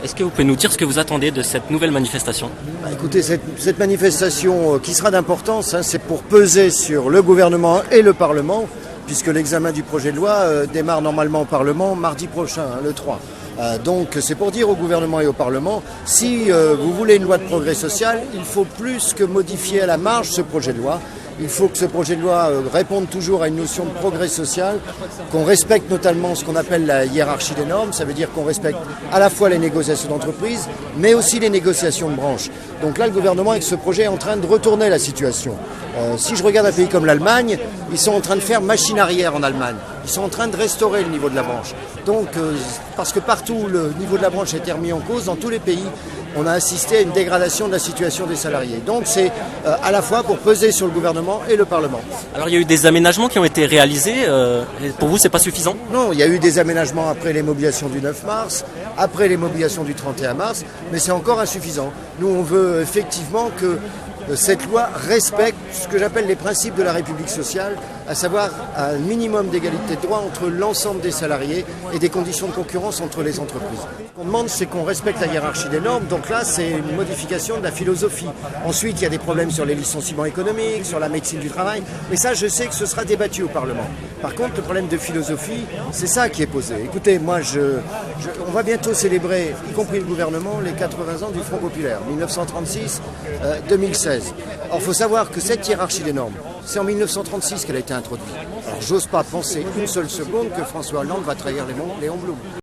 Est-ce que vous pouvez nous dire ce que vous attendez de cette nouvelle manifestation? Écoutez, cette manifestation qui sera d'importance, c'est pour peser sur le gouvernement et le Parlement, puisque l'examen du projet de loi démarre normalement au Parlement mardi prochain, le 3. Donc c'est pour dire au gouvernement et au Parlement, si vous voulez une loi de progrès social, il faut plus que modifier à la marge ce projet de loi. Il faut que ce projet de loi réponde toujours à une notion de progrès social, qu'on respecte notamment ce qu'on appelle la hiérarchie des normes. Ça veut dire qu'on respecte à la fois les négociations d'entreprise, mais aussi les négociations de branche. Donc là, le gouvernement, avec ce projet, est en train de retourner la situation. Si je regarde un pays comme l'Allemagne, ils sont en train de faire machine arrière en Allemagne. Ils sont en train de restaurer le niveau de la branche. Donc, parce que partout où le niveau de la branche a été remis en cause, dans tous les pays, on a assisté à une dégradation de la situation des salariés. Donc c'est à la fois pour peser sur le gouvernement et le Parlement. Alors il y a eu des aménagements qui ont été réalisés. Pour vous, c'est pas suffisant? Non, il y a eu des aménagements après les mobilisations du 9 mars, après les mobilisations du 31 mars, mais c'est encore insuffisant. Nous, on veut effectivement que cette loi respecte ce que j'appelle les principes de la République sociale, à savoir un minimum d'égalité de droit entre l'ensemble des salariés et des conditions de concurrence entre les entreprises. Ce qu'on demande, c'est qu'on respecte la hiérarchie des normes, donc là, c'est une modification de la philosophie. Ensuite, il y a des problèmes sur les licenciements économiques, sur la médecine du travail, mais ça, je sais que ce sera débattu au Parlement. Par contre, le problème de philosophie, c'est ça qui est posé. Écoutez, moi, on va bientôt célébrer, y compris le gouvernement, les 80 ans du Front populaire, 1936-2016. Or, il faut savoir que cette hiérarchie des normes, c'est en 1936 qu'elle a été introduite. Alors, j'ose pas penser une seule seconde que François Hollande va trahir les Léon Blum.